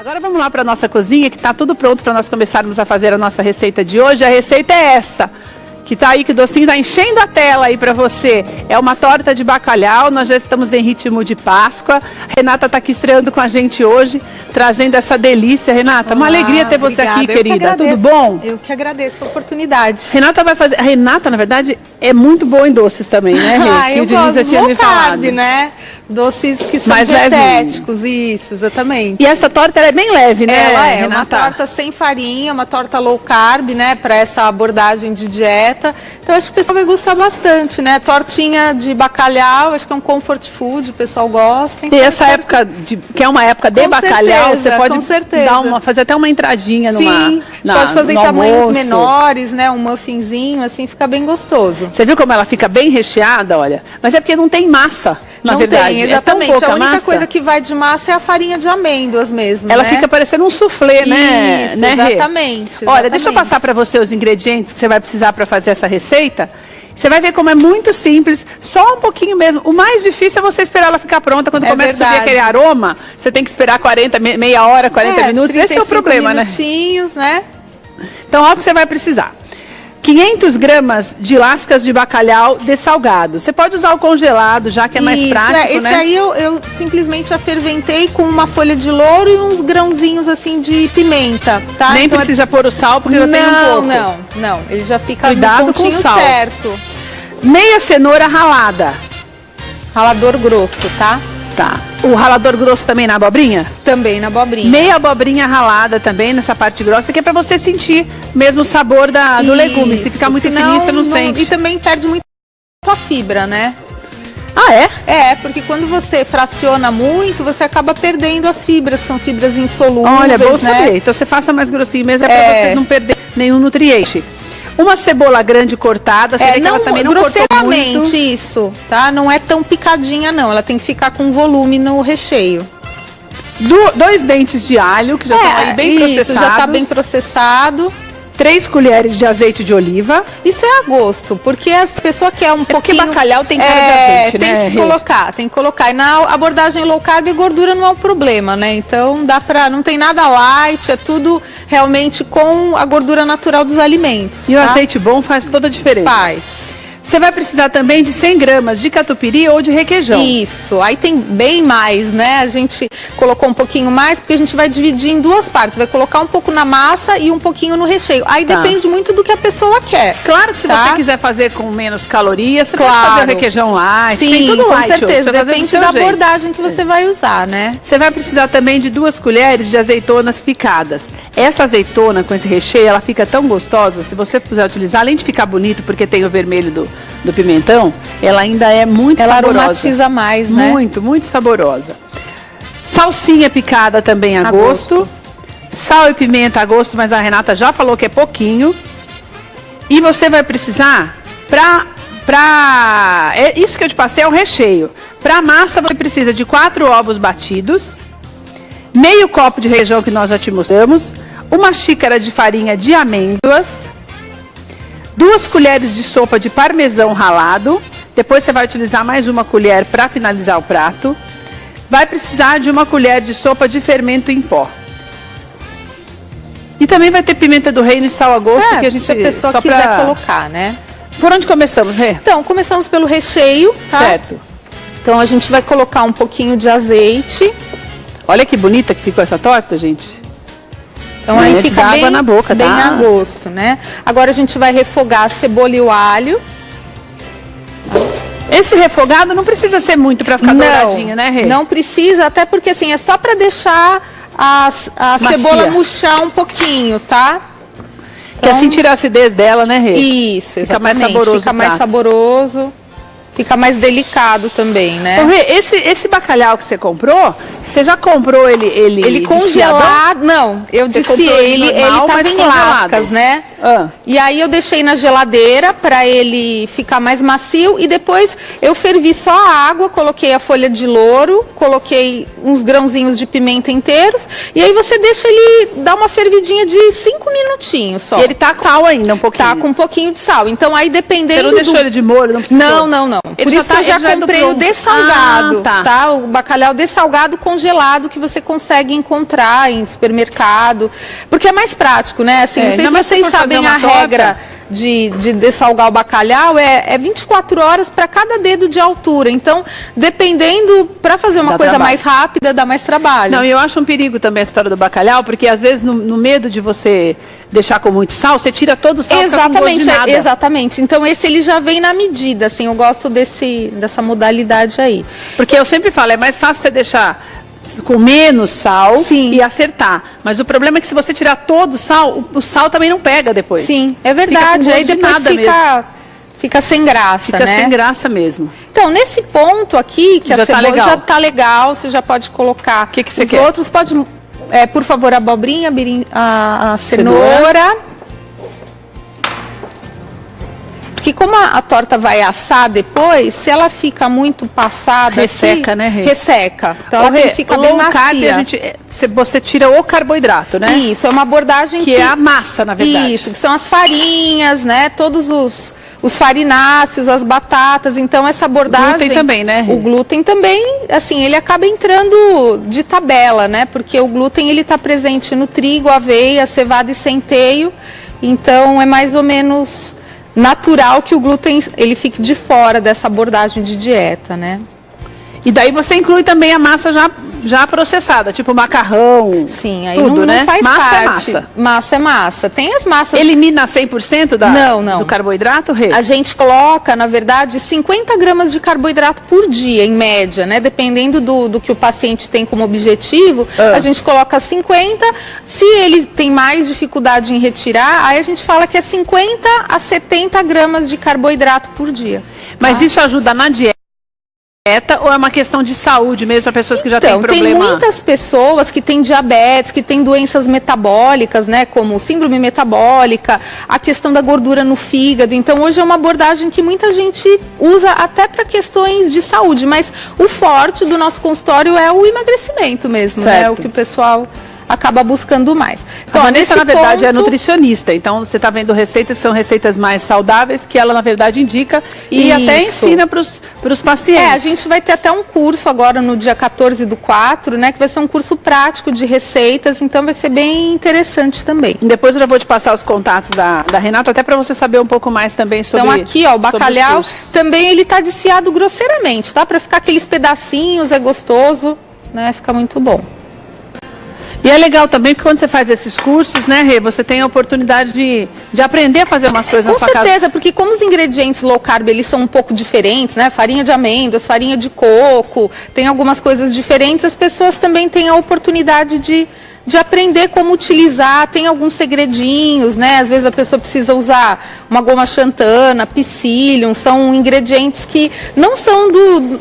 Agora vamos lá para a nossa cozinha, que está tudo pronto para nós começarmos a fazer a nossa receita de hoje. A receita é esta, que está aí, que o docinho está enchendo a tela aí para você. É uma torta de bacalhau, nós já estamos em ritmo de Páscoa. A Renata está aqui estreando com a gente hoje, trazendo essa delícia. Renata, uma alegria ter você aqui, querida. Tudo bom? Eu que agradeço a oportunidade. Renata vai fazer... A Renata, na verdade, é muito boa em doces também, né, Rê? Eu gosto de low carb, né? Doces que são mais dietéticos, isso, exatamente. E essa torta ela é bem leve, né, Ela é Renata? Uma torta sem farinha, uma torta low carb, né? Para essa abordagem de dieta. Então acho que o pessoal vai gostar bastante, né? Tortinha de bacalhau, acho que é um comfort food, o pessoal gosta. Então, e essa época, que é uma época de bacalhau, você pode fazer até uma entradinha Sim, pode fazer em tamanhos menores, né? Um muffinzinho, assim, fica bem gostoso. Você viu como ela fica bem recheada, olha? Mas é porque não tem massa, na verdade. Tem, exatamente. A única coisa que vai de massa é a farinha de amêndoas mesmo, ela fica parecendo um soufflé, né? Isso, exatamente. Olha, deixa eu passar para você os ingredientes que você vai precisar para fazer essa receita. Você vai ver como é muito simples, só um pouquinho mesmo. O mais difícil é você esperar ela ficar pronta. Quando começa a subir aquele aroma, você tem que esperar meia hora, 40 minutos. Esse é o problema, né? Né? Então, olha o que você vai precisar. 500 gramas de lascas de bacalhau dessalgado. Você pode usar o congelado, já que é mais prático, esse né? Aí eu simplesmente a ferventei com uma folha de louro e uns grãozinhos assim de pimenta, tá? Nem então precisa pôr o sal, porque já tem um pouco. Não. Ele já fica Cuidado no pontinho com o sal. certo. Meia cenoura ralada. Ralador grosso, tá? Tá. O ralador grosso também na abobrinha? Também na abobrinha. Meia abobrinha ralada também nessa parte grossa, que é pra você sentir mesmo o sabor do legume. Se ficar muito fininho, você não sente. E também perde muito a fibra, né? Ah, é? É, porque quando você fraciona muito, você acaba perdendo as fibras, são fibras insolúveis. Olha, bom saber. Então você faça mais grossinho mesmo, é pra você não perder nenhum nutriente. Uma cebola grande cortada, você vê que ela também não cortou muito. Isso, tá? Não é tão picadinha, não. Ela tem que ficar com volume no recheio. 2 dentes de alho, que já estão aí bem processados. Já tá bem processado. 3 colheres de azeite de oliva. Isso é a gosto, porque as pessoas querem um pouquinho... Porque bacalhau tem cara de azeite, né? Tem que colocar. E na abordagem low carb, gordura não é um problema, né? Então não tem nada light, é tudo realmente com a gordura natural dos alimentos. E o azeite bom faz toda a diferença. Faz. Você vai precisar também de 100 gramas de catupiry ou de requeijão. Isso, aí tem bem mais, né? A gente colocou um pouquinho mais, porque a gente vai dividir em 2 partes. Vai colocar um pouco na massa e um pouquinho no recheio. Aí depende muito do que a pessoa quer. Claro que se você quiser fazer com menos calorias, você pode fazer o requeijão light. Sim, tem tudo light. Com certeza, depende da abordagem que você vai usar, né? Você vai precisar também de 2 colheres de azeitonas picadas. Essa azeitona com esse recheio, ela fica tão gostosa, se você puder utilizar, além de ficar bonito, porque tem o vermelho do pimentão, ela ainda é muito saborosa. Ela aromatiza mais, né? Muito, muito saborosa. Salsinha picada também a gosto. Sal e pimenta a gosto, mas a Renata já falou que é pouquinho. E você vai precisar, isso que eu te passei é o recheio. Para massa você precisa de 4 ovos batidos, meio copo de requeijão que nós já te mostramos, 1 xícara de farinha de amêndoas, 2 colheres de sopa de parmesão ralado. Depois você vai utilizar mais 1 colher para finalizar o prato. Vai precisar de 1 colher de sopa de fermento em pó. E também vai ter pimenta do reino e sal a gosto, que a gente se a pessoa quiser colocar, né? Por onde começamos, Rê? Então, começamos pelo recheio, tá? Certo. Então a gente vai colocar um pouquinho de azeite. Olha que bonita que ficou essa torta, gente. Então aí fica bem, água na boca, bem a gosto, né? Agora a gente vai refogar a cebola e o alho. Esse refogado não precisa ser muito para ficar douradinho, né, Rê? Não precisa, até porque assim, é só para deixar a cebola murchar um pouquinho, tá? Então, que assim tira a acidez dela, né, Rê? Isso, exatamente. Fica mais saboroso. Fica mais saboroso. Fica mais delicado também, né? Então, Rê, esse bacalhau que você comprou, você já comprou ele congelado? Não, eu disse ele tava em lascas, né? E aí eu deixei na geladeira para ele ficar mais macio e depois eu fervi só a água, coloquei a folha de louro, coloquei uns grãozinhos de pimenta inteiros e aí você deixa ele dar uma fervidinha de 5 minutinhos só. E ele tá com sal ainda, um pouquinho? Tá com um pouquinho de sal. Então aí dependendo Você não deixou ele de molho? Não precisou? Não. Por isso que eu já comprei o dessalgado, tá? O bacalhau dessalgado congelado. congelado que você consegue encontrar em supermercado, porque é mais prático, né? Assim, não sei se vocês sabem a regra de dessalgar o bacalhau, é 24 horas para cada dedo de altura. Então, dependendo, para fazer uma coisa mais rápida, dá mais trabalho. Não, e eu acho um perigo também a história do bacalhau, porque às vezes no medo de você deixar com muito sal, você tira todo o sal. Exatamente, exatamente. Então esse ele já vem na medida, assim, eu gosto dessa modalidade aí. Porque eu sempre falo, é mais fácil você deixar com menos sal e acertar. Mas o problema é que se você tirar todo o sal também não pega depois. Sim, é verdade. Aí depois fica sem graça, fica sem graça mesmo. Então, nesse ponto aqui, que a cebola já tá legal, você já pode colocar. O que você os quer? Outros pode, por favor, a abobrinha, a cenoura. Porque como a torta vai assar depois, se ela fica muito passada... Resseca, né, Rê? Resseca. Então ela tem que ficar bem macia. Você tira o carboidrato, né? Isso, é uma abordagem que é a massa, na verdade. Isso, que são as farinhas, né? Todos os farináceos, as batatas. Então essa abordagem... O glúten também, né, Rê? O glúten também, assim, ele acaba entrando de tabela, né? Porque o glúten, ele está presente no trigo, aveia, cevada e centeio. Então é mais ou menos natural que o glúten ele fique de fora dessa abordagem de dieta, né? E daí você inclui também a massa já processada, tipo macarrão. Sim, aí tudo, não faz massa parte. É massa. Massa é massa. Tem as massas... Elimina 100% do carboidrato, Rê? A gente coloca, na verdade, 50 gramas de carboidrato por dia, em média, né? Dependendo do que o paciente tem como objetivo, a gente coloca 50. Se ele tem mais dificuldade em retirar, aí a gente fala que é 50 a 70 gramas de carboidrato por dia. Mas isso ajuda na dieta? Ou é uma questão de saúde mesmo para pessoas que já têm problema? Tem muitas pessoas que têm diabetes, que têm doenças metabólicas, né, como síndrome metabólica, a questão da gordura no fígado. Então hoje é uma abordagem que muita gente usa até para questões de saúde, mas o forte do nosso consultório é o emagrecimento mesmo, né, o que o pessoal acaba buscando mais. Então, a Vanessa, na verdade, é nutricionista. Então, você está vendo receitas que são receitas mais saudáveis, que ela, na verdade, indica e até ensina para os pacientes. A gente vai ter até um curso agora no dia 14/4, né? Que vai ser um curso prático de receitas, então vai ser bem interessante também. E depois eu já vou te passar os contatos da Renata, até para você saber um pouco mais também sobre... Então, aqui, ó, o bacalhau também ele está desfiado grosseiramente, tá? Para ficar aqueles pedacinhos, é gostoso, né? Fica muito bom. E é legal também que quando você faz esses cursos, né, Rê, você tem a oportunidade de aprender a fazer umas coisas na sua casa. Com certeza, porque como os ingredientes low carb, eles são um pouco diferentes, né, farinha de amêndoas, farinha de coco, tem algumas coisas diferentes, as pessoas também têm a oportunidade de aprender como utilizar, tem alguns segredinhos, né, às vezes a pessoa precisa usar uma goma xantana, psyllium, são ingredientes que não são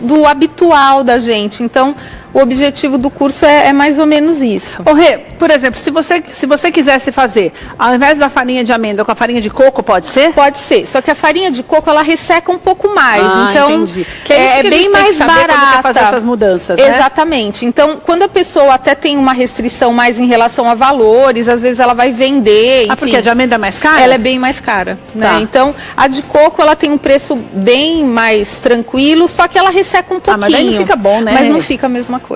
do habitual da gente, então... O objetivo do curso é mais ou menos isso. Ô Rê, por exemplo, se você quisesse fazer, ao invés da farinha de amêndoa com a farinha de coco, pode ser? Pode ser, só que a farinha de coco, ela resseca um pouco mais, então entendi. Que é bem mais barata. Fazer essas mudanças, né? Exatamente, então quando a pessoa até tem uma restrição mais em relação a valores, às vezes ela vai vender, enfim. Porque a de amêndoa é mais cara? Ela é bem mais cara, né? Então a de coco, ela tem um preço bem mais tranquilo, só que ela resseca um pouquinho. Mas aí não fica bom, né? Mas não fica a mesma coisa.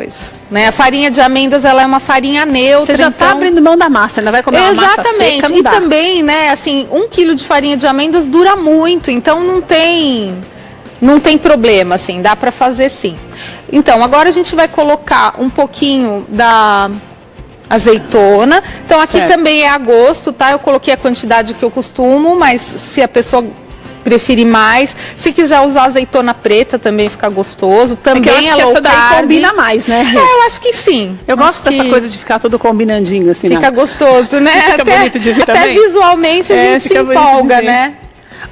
Né? A farinha de amêndoas, ela é uma farinha neutra. Você já está abrindo mão da massa, ainda vai comer uma massa seca, exatamente. E também, né, assim, 1 quilo de farinha de amêndoas dura muito, então não tem problema, assim, dá para fazer sim. Então, agora a gente vai colocar um pouquinho da azeitona. Então, aqui também é a gosto, tá? Eu coloquei a quantidade que eu costumo, mas se a pessoa preferir mais. Se quiser usar azeitona preta também fica gostoso. Também é low carb. Essa daí combina mais, né? Eu acho que sim. Eu gosto dessa coisa de ficar tudo combinandinho assim. Fica gostoso, né? Fica bonito de ver até visualmente a gente se empolga, né?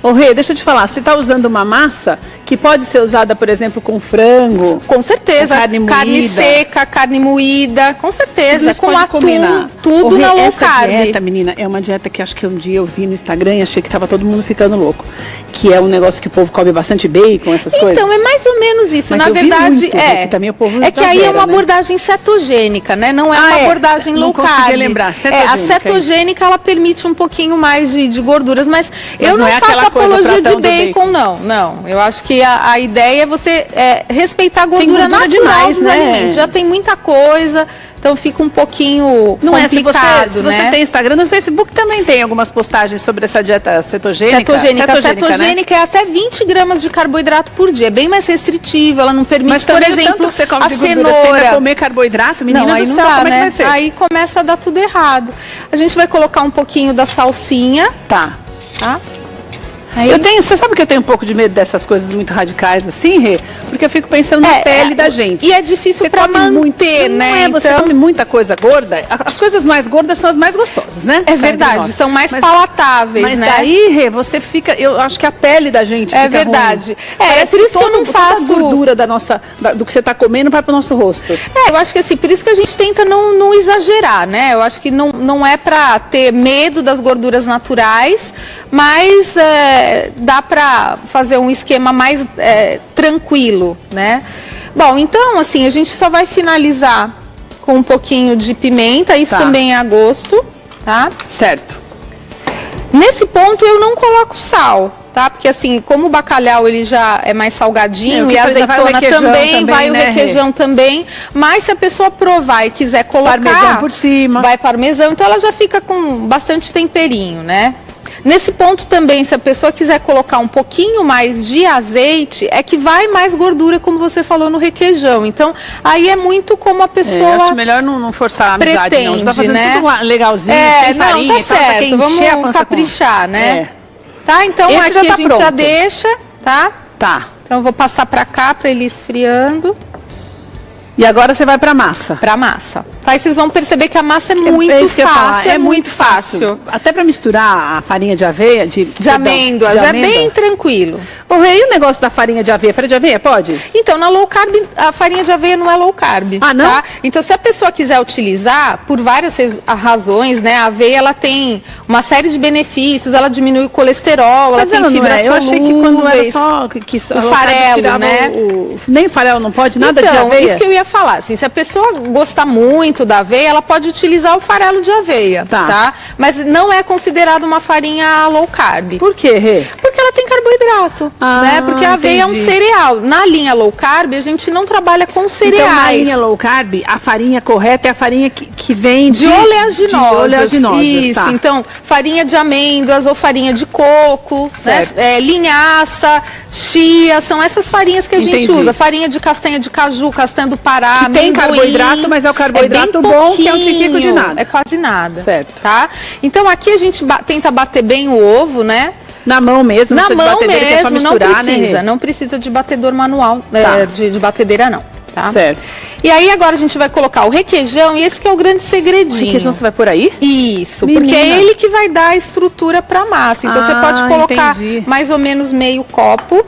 Ô Rê, deixa eu te falar, você está usando uma massa que pode ser usada, por exemplo, com frango? Com certeza. Com carne moída. Carne seca, carne moída, com certeza. Com atum, combinar. Tudo na low carb. Essa dieta, menina, é uma dieta que acho que um dia eu vi no Instagram e achei que estava todo mundo ficando louco. Que é um negócio que o povo come bastante bacon, essas coisas. Então, é mais ou menos isso. Mas na verdade, que também o povo que aí é uma abordagem cetogênica, né? Não é uma abordagem low carb. Não consegui lembrar. A cetogênica, ela permite um pouquinho mais de gorduras, mas eu não faço apologia de bacon, não. Eu acho que que a ideia é você respeitar a gordura natural demais, dos alimentos. Já tem muita coisa, então fica um pouquinho complicado, se você tem Instagram, no Facebook também tem algumas postagens sobre essa dieta cetogênica. Cetogênica é até 20 gramas de carboidrato por dia, é bem mais restritiva, ela não permite, por exemplo, você come a cenoura. Sem comer carboidrato, menina aí do não céu, dá, como é né? que vai ser? Aí começa a dar tudo errado. A gente vai colocar um pouquinho da salsinha. Tá. Aí... Você sabe que eu tenho um pouco de medo dessas coisas muito radicais assim, Rê? Porque eu fico pensando na pele da gente. E é difícil para manter, né? Você come muita coisa gorda, as coisas mais gordas são as mais gostosas, né? É verdade, são mais palatáveis, né? Mas daí, Rê, você fica, eu acho que a pele da gente fica verdade. ruim. É por isso que eu não faço... Toda a gordura do que você está comendo vai para o nosso rosto. Eu acho que assim, por isso que a gente tenta não exagerar, né? Eu acho que não é para ter medo das gorduras naturais, mas dá para fazer um esquema mais tranquilo, né? Bom, então assim, a gente só vai finalizar com um pouquinho de pimenta, isso também é a gosto, tá? Certo. Nesse ponto eu não coloco sal, tá? Porque assim, como o bacalhau ele já é mais salgadinho e a azeitona também, vai o requeijão também, mas se a pessoa provar e quiser colocar parmesão por cima, vai parmesão, então ela já fica com bastante temperinho, né? Nesse ponto também, se a pessoa quiser colocar um pouquinho mais de azeite, é que vai mais gordura, como você falou, no requeijão. Então, aí é muito como a pessoa acho melhor não forçar a amizade, pretende, não. Você tá fazendo tudo legalzinho, sem farinha, tá certo, vamos caprichar, né? Tá, então aqui a gente já deixa, tá? Tá. Então eu vou passar pra cá, pra ele ir esfriando. E agora você vai pra massa. Pra massa. Tá, e vocês vão perceber que a massa é muito fácil, é muito fácil. Até pra misturar a farinha de aveia, de amêndoas, é bem tranquilo. Bom, e aí o negócio da farinha de aveia? Farinha de aveia pode? Então, na low carb, a farinha de aveia não é low carb. Ah, não? Tá? Então, se a pessoa quiser utilizar, por várias razões, né? A aveia, ela tem uma série de benefícios, ela diminui o colesterol, ela tem fibras solúveis. Eu achei que quando era só o farelo, né? Nem farelo não pode, nada de aveia? Então, isso que eu ia falar, assim, se a pessoa gostar muito da aveia, ela pode utilizar o farelo de aveia, tá? Mas não é considerado uma farinha low carb. Por quê, Rê? Porque ela tem carboidrato, né? Porque a aveia é um cereal. Na linha low carb, a gente não trabalha com cereais. Então, na linha low carb, a farinha correta é a farinha que vem de oleaginosas. Isso, tá. Então, farinha de amêndoas ou farinha de coco, né? Linhaça, chia, são essas farinhas que a gente usa. Farinha de castanha de caju, castanha do Pará, que tem carboidrato, mas é o carboidrato bom, que é um tiquico de nada. É quase nada. Certo. Tá? Então, aqui a gente tenta bater bem o ovo, né? Na mão mesmo, na mão mesmo, é só misturar, não precisa de batedor manual, de batedeira não, tá? Certo. E aí agora a gente vai colocar o requeijão e esse que é o grande segredinho. O requeijão você vai por aí? Isso, porque é ele que vai dar a estrutura para a massa. Então você pode colocar mais ou menos meio copo.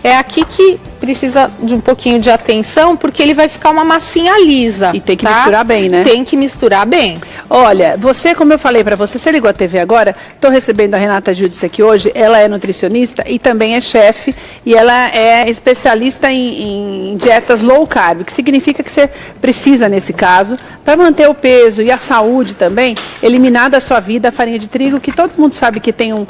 É aqui que precisa de um pouquinho de atenção, porque ele vai ficar uma massinha lisa. E tem que misturar bem, né? Tem que misturar bem. Olha, você, como eu falei pra você ligou a TV agora, tô recebendo a Renata Giudice aqui hoje, ela é nutricionista e também é chefe, e ela é especialista em dietas low carb, que significa que você precisa, nesse caso, para manter o peso e a saúde também, eliminar da sua vida a farinha de trigo, que todo mundo sabe que tem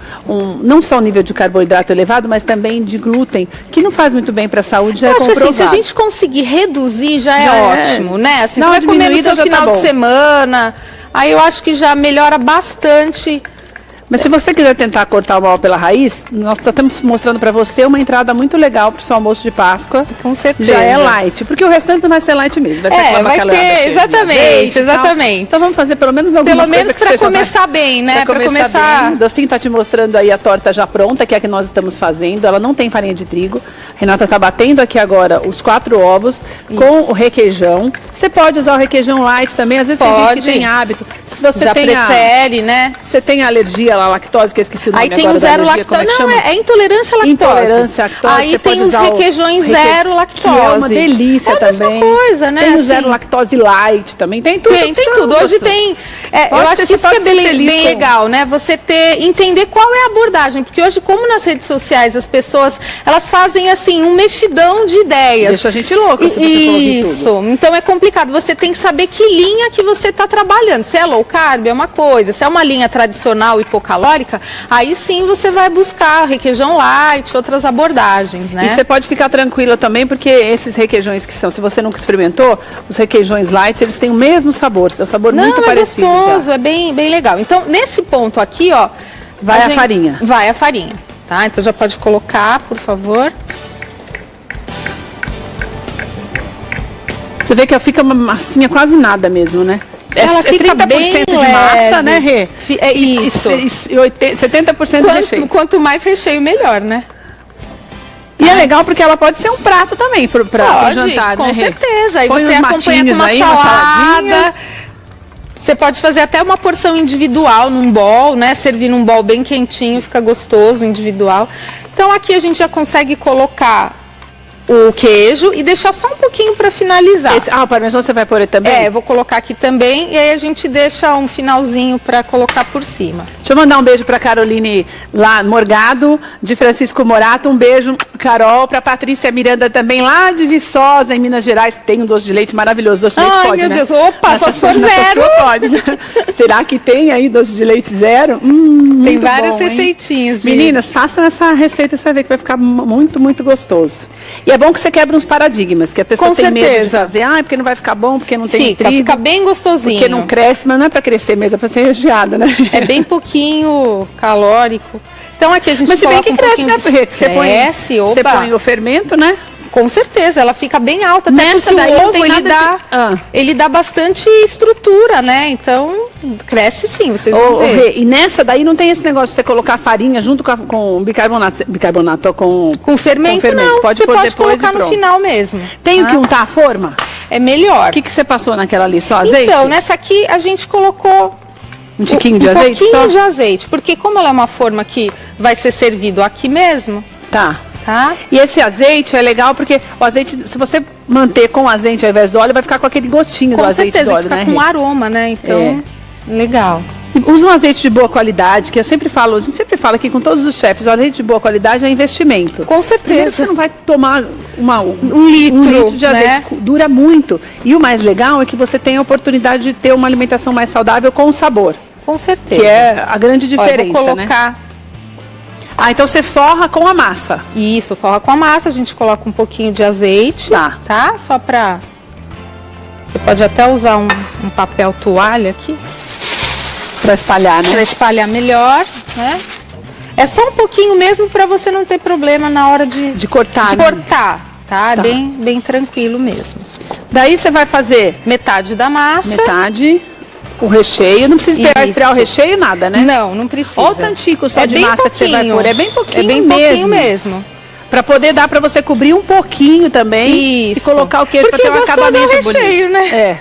não só um nível de carboidrato elevado, mas também de glúten, que não faz muito bem para a saúde, já é comprovado. Assim, se a gente conseguir reduzir, já é ótimo, né? Assim, não, você vai comer no seu final de semana, aí eu acho que já melhora bastante. Mas se você quiser tentar cortar o mal pela raiz, nós estamos mostrando para você uma entrada muito legal para o seu almoço de Páscoa. Com certeza. Já é light, porque o restante não vai ser light mesmo. Vai ser aquela ter, exatamente. Então vamos fazer pelo menos alguma coisa. Pelo menos para começar bem, né? Para começar bem. Docinho tá te mostrando aí a torta já pronta, que é a que nós estamos fazendo. Ela não tem farinha de trigo. A Renata tá batendo aqui agora os 4 ovos com o requeijão. Você pode usar o requeijão light também, às vezes tem gente que tem hábito. Se você já prefere, né? Você tem alergia à lactose, que eu esqueci o nome agora. Aí tem o zero lactose. Não, é intolerância à lactose. Intolerância à lactose. Aí tem os requeijões zero lactose. Que é uma delícia também. É a mesma coisa, né? Tem o zero lactose light também. Tem tudo. Tem tudo. Hoje tem Eu acho que isso que é bem legal, né? Você entender qual é a abordagem, porque hoje, como nas redes sociais, as pessoas, elas fazem assim, um mexidão de ideias. Deixa a gente louca se você Isso, tudo. Então é complicado, você tem que saber que linha que você está trabalhando. Se é low carb, é uma coisa, se é uma linha tradicional hipocalórica, aí sim você vai buscar requeijão light, outras abordagens, né? E você pode ficar tranquila também, porque esses requeijões que são, se você nunca experimentou, os requeijões light, eles têm o mesmo sabor, é um sabor muito parecido. Gostoso, é bem legal. Então, nesse ponto aqui, ó, vai a farinha. Vai a farinha, tá? Então já pode colocar, por favor. Você vê que fica uma massinha quase nada mesmo, né? Ela fica 30% bem de massa, né, Rê? É isso. E 70% de recheio. Quanto mais recheio, melhor, né? E é legal porque ela pode ser um prato também para jantar, com né, certeza. Aí põe você acompanha com uma salada. Você pode fazer até uma porção individual num bowl, né? Servir num bowl bem quentinho, fica gostoso, individual. Então aqui a gente já consegue colocar o queijo e deixar só um pouquinho para finalizar. O parmesão você vai pôr também? Eu vou colocar aqui também e aí a gente deixa um finalzinho para colocar por cima. Deixa eu mandar um beijo para Caroline lá, Morgado, de Francisco Morato, um beijo, Carol, para Patrícia Miranda também, lá de Viçosa, em Minas Gerais, tem um doce de leite maravilhoso, doce de leite pode, meu né? Deus, opa, só se for zero. Pode. Será que tem aí doce de leite zero? Tem várias receitinhas. Meninas, façam essa receita, você vai ver que vai ficar muito, muito gostoso. E é bom que você quebra uns paradigmas, que a pessoa tem medo de fazer, porque não vai ficar bom, porque não tem trigo. Fica bem gostosinho. Porque não cresce, mas não é para crescer mesmo, é para ser recheada, né? É bem pouquinho calórico. Então aqui a gente mas se bem que um cresce, né? Porque você põe o fermento, né? Com certeza, ela fica bem alta, até porque o ovo ele dá bastante estrutura, né? Então, cresce sim, vocês vão ver. E nessa daí não tem esse negócio de você colocar farinha junto com bicarbonato com fermento, não. Pode colocar no final mesmo. Tem que untar a forma? É melhor. O que você passou naquela ali? Só azeite? Então, nessa aqui a gente colocou um tiquinho de azeite? Um pouquinho de azeite, porque como ela é uma forma que vai ser servido aqui mesmo... Tá. E esse azeite é legal porque o azeite, se você manter com azeite ao invés do óleo, vai ficar com aquele gostinho do azeite do óleo, fica com aroma, né? Então, legal. Usa um azeite de boa qualidade, que eu sempre falo, a gente sempre fala aqui com todos os chefes, o azeite de boa qualidade é investimento. Com certeza. Primeiro você não vai tomar um litro de azeite, né? Dura muito. E o mais legal é que você tem a oportunidade de ter uma alimentação mais saudável com sabor. Com certeza. Que é a grande diferença, vou colocar... né? Então você forra com a massa. Isso, forra com a massa, a gente coloca um pouquinho de azeite, tá? Só pra... Você pode até usar um papel toalha aqui. Pra espalhar, né? Pra espalhar melhor, né? É só um pouquinho mesmo pra você não ter problema na hora de cortar. De cortar, tá? É bem tranquilo mesmo. Daí você vai fazer... metade da massa. Metade... O recheio, não precisa esperar esfriar o recheio, nada, né? Não precisa. Olha o tantico só de massa que você vai pôr. É bem pouquinho mesmo. Pra poder dar pra você cobrir um pouquinho também. Isso. E colocar o queijo pra ter um acabamento bonito. Recheio, né?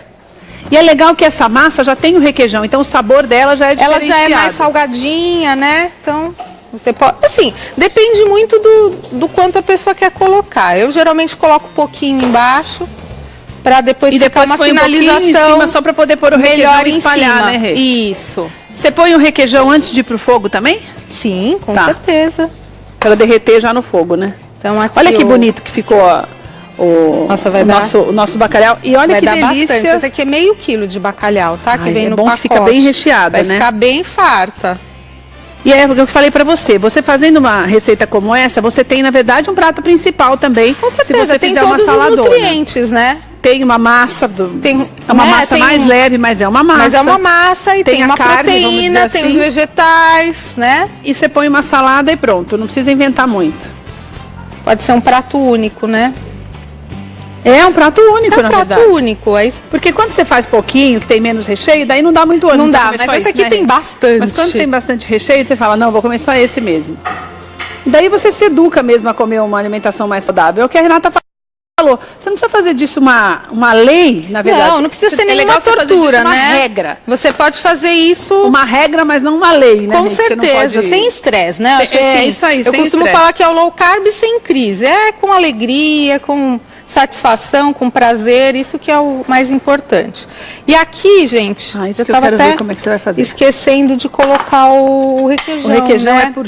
E é legal que essa massa já tem o requeijão, então o sabor dela já é diferenciado. Ela já é mais salgadinha, né? Então, você pode... Assim, depende muito do quanto a pessoa quer colocar. Eu geralmente coloco um pouquinho embaixo. Pra depois ficar uma finalização em cima, só para poder pôr o requeijão e espalhar, né, Rê? Isso. Você põe o requeijão antes de ir pro fogo também? Sim, com certeza. Para derreter já no fogo, né? Então, aqui olha que bonito que ficou o nosso bacalhau. E olha que delícia. Vai dar bastante. Esse aqui é meio quilo de bacalhau, tá? Que vem no pacote. Fica bem recheada, né? Vai ficar bem farta. E é o que eu falei pra você, fazendo uma receita como essa, você tem, na verdade, um prato principal também. Com certeza, se você tem fizer todos uma saladona. Os nutrientes, né? Tem uma massa, é uma massa mais leve, mas é uma massa. Mas é uma massa e tem uma carne, proteína, tem os vegetais, né? E você põe uma salada e pronto, não precisa inventar muito. Pode ser um prato único, né? É um prato único, na verdade. É um prato único. Porque quando você faz pouquinho, que tem menos recheio, daí não dá muito ânimo. Não dá, mas esse aqui tem bastante. Mas quando tem bastante recheio, você fala, não, vou comer só esse mesmo. E daí você se educa mesmo a comer uma alimentação mais saudável. É o que a Renata falou. Você não precisa fazer disso uma lei, na verdade. Não precisa ser nenhuma tortura, né? Uma regra. Você pode fazer isso... Uma regra, mas não uma lei, né? Com certeza, sem estresse, né? Isso aí, eu costumo falar que é o low carb sem crise. É com alegria, com satisfação, com prazer, isso que é o mais importante. E aqui, gente, isso eu quero ver como é que você vai fazer. Esquecendo de colocar o requeijão. O requeijão, né? por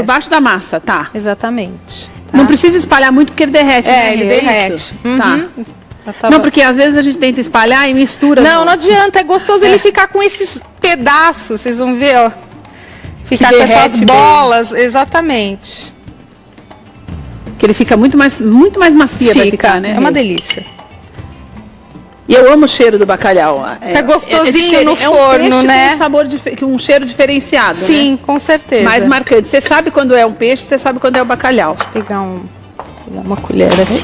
baixo da massa, tá? Exatamente. Tá? Não precisa espalhar muito porque ele derrete, né? Ele derrete. Tá. Não, porque às vezes a gente tenta espalhar e mistura. Não adianta, é gostoso ele ficar com esses pedaços, vocês vão ver, ó. Ficar com essas bolas, exatamente. Que ele fica muito mais macia, vai ficar, né? É uma delícia. E eu amo o cheiro do bacalhau. Fica gostosinho no forno, né? Com um cheiro diferenciado, Sim, com certeza. Mais marcante. Você sabe quando é um peixe, você sabe quando é o bacalhau. Deixa eu pegar uma colher aqui.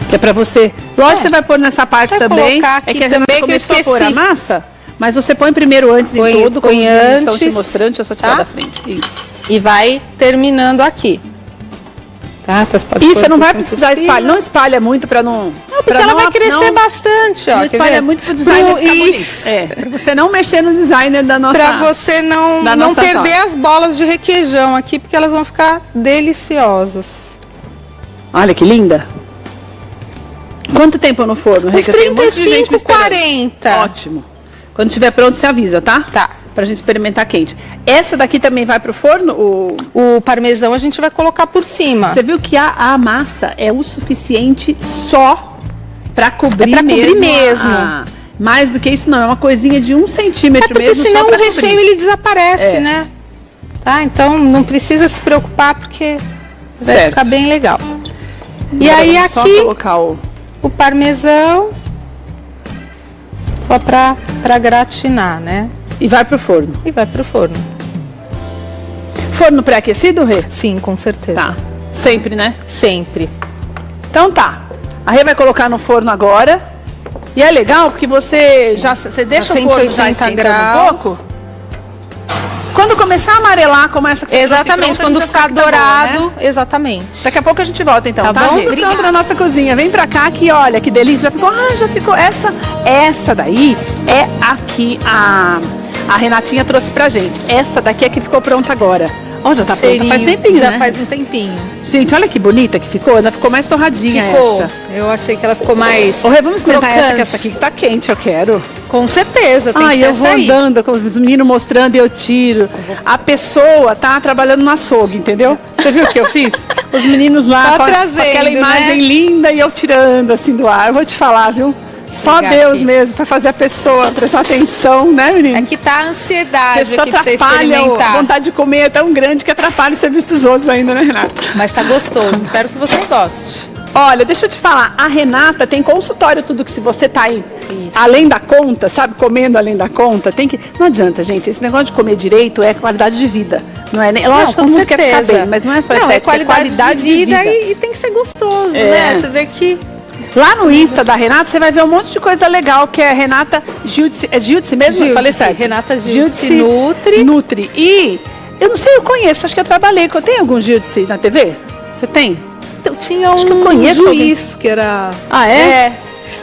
Que é pra você. Lógico que você vai pôr nessa parte também. É que a Renata começou a pôr a massa, mas você põe primeiro antes em todo, como eles estão te mostrando. Deixa eu só tirar da frente. Isso. E vai terminando aqui. Tá? E você não vai precisar espalhar. Não espalha muito pra não... Não, porque ela vai crescer bastante, ó. Não espalha muito pro designer ficar bonito. Pra você não mexer no designer da nossa... Pra você não perder as bolas de requeijão aqui, porque elas vão ficar deliciosas. Olha que linda. Quanto tempo no forno? Uns 35, 40. Ótimo. Quando estiver pronto, você avisa, tá? Tá. Pra gente experimentar quente. Essa daqui também vai pro forno? O parmesão a gente vai colocar por cima. Você viu que a massa é o suficiente só pra cobrir mesmo. Mais do que isso não, é uma coisinha de 1 centímetro mesmo. Porque senão o recheio ele desaparece, né? Tá, então não precisa se preocupar porque vai ficar bem legal. E aí aqui só colocar o parmesão só pra gratinar, né? E vai pro forno. Forno pré-aquecido, Rê? Sim, com certeza. Tá. Sempre, né? Sempre. Então tá. A Rê vai colocar no forno agora. E é legal porque você deixa o forno já esquentando um pouco. Quando começar a amarelar, como essa que você exatamente, quando ficar dourado, tá bom, né? Exatamente. Daqui a pouco a gente volta então, tá bom? Obrigada. Na nossa cozinha. Vem pra cá que olha, que delícia. Já ficou. Essa daí é aqui a Renatinha trouxe pra gente. Essa daqui é que ficou pronta agora. Ó, já tá pronta faz tempinho, já faz um tempinho. Gente, olha que bonita que ficou. Ela ficou mais torradinha essa. Eu achei que ela ficou mais vamos experimentar essa, que essa aqui que tá quente, eu quero. Com certeza, tem que ser eu vou andando, com os meninos mostrando e eu tiro. A pessoa tá trabalhando no açougue, entendeu? Você viu o que eu fiz? Os meninos lá com aquela imagem linda e eu tirando assim do ar. Eu vou te falar, viu? Só Deus aqui mesmo, para fazer a pessoa prestar atenção, né, meninas? Aqui tá a ansiedade aqui pra você experimentar. A vontade de comer é tão grande que atrapalha o serviço dos outros ainda, né, Renata? Mas tá gostoso, espero que você goste. Olha, deixa eu te falar, a Renata tem consultório, tudo que se você tá aí, além da conta, sabe, comendo além da conta, tem que... Não adianta, gente, esse negócio de comer direito é qualidade de vida, não é? Lógico que todo mundo quer ficar bem, mas não é só estética, é qualidade de vida. E tem que ser gostoso, né? Você vê que... Lá no Insta da Renata, você vai ver um monte de coisa legal, que é Renata Giudice. É Giudice mesmo? Giudice, eu falei certo. Renata Giudice Nutri. E eu não sei, eu conheço, acho que eu trabalhei. Tem algum Giudice na TV? Você tem? Eu tinha acho que eu conheço juiz que era... Ah, é?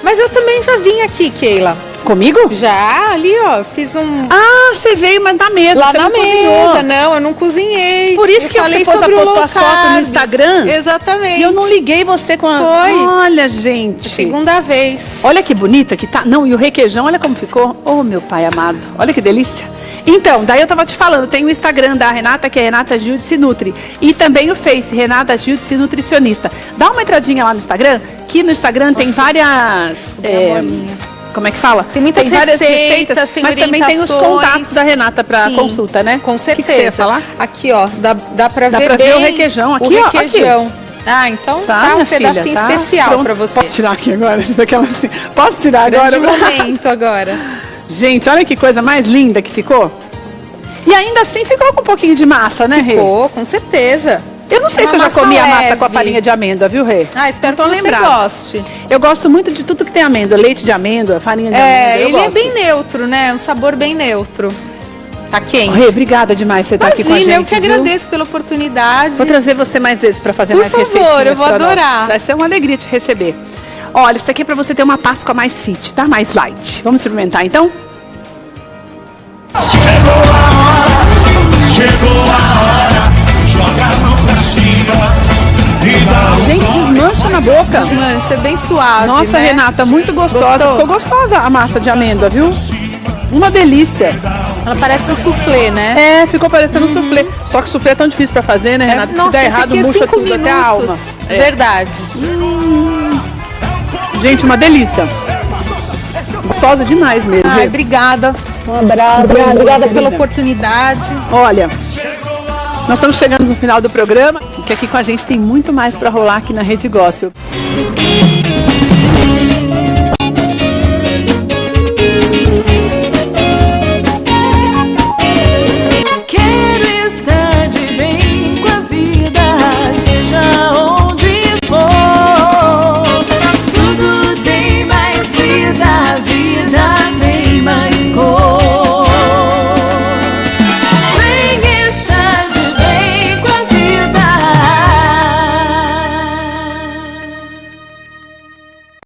Mas eu também já vim aqui, Keila. Comigo? Já, ali, ó, fiz um... Ah, você veio, mas na mesa. Lá na mesa, não, eu não cozinhei. Por isso que você postou a foto no Instagram. Exatamente. E eu não liguei você com a... Foi. Olha, gente. Segunda vez. Olha que bonita que tá. Não, e o requeijão, olha como ficou. Oh, meu pai amado. Olha que delícia. Então, daí eu tava te falando, tem o Instagram da Renata, que é Renata Giudice Nutri. E também o Face, Renata Giudice Nutricionista. Dá uma entradinha lá no Instagram, que no Instagram tem várias... como é que fala? Tem muitas várias receitas, tem mas também tem os contatos da Renata para consulta, né? Com certeza. O que você ia falar? Aqui, ó, dá pra ver ver o requeijão aqui, ó. Requeijão. Aqui. Ah, então tá um pedacinho especial para você. Posso tirar aqui agora? Assim. Posso tirar agora? Grande momento agora. Gente, olha que coisa mais linda que ficou. E ainda assim ficou com um pouquinho de massa, né, Rê? Ficou, com certeza. Eu não sei se eu já comi a massa com a farinha de amêndoa, viu, Rê? Espero que você goste. Eu gosto muito de tudo que tem amêndoa, leite de amêndoa, farinha de amêndoa. Ele é bem neutro, né? Um sabor bem neutro. Tá quente. Rê, obrigada demais por você estar aqui com a gente. Eu que agradeço pela oportunidade. Vou trazer você mais vezes para fazer mais receitinhas. Por favor, eu vou adorar. Vai ser uma alegria te receber. Olha, isso aqui é para você ter uma Páscoa mais fit, tá? Mais light. Vamos experimentar, então? Chegou a hora, joga as mãos pra desmancha na boca. Desmancha, é bem suave. Nossa, né? Renata, muito gostosa. Gostou? Ficou gostosa a massa de amêndoa, viu? Uma delícia. Ela parece um soufflé, né? É, ficou parecendo um soufflé. Só que soufflé é tão difícil pra fazer, né, Renata? Nossa, se der errado, murcha tudo minutos. até a alma. É. Verdade. Gente, uma delícia. Gostosa demais mesmo. Ai, obrigada. Um abraço. Obrigada pela oportunidade. Olha, nós estamos chegando no final do programa, que aqui com a gente tem muito mais para rolar aqui na Rede Gospel.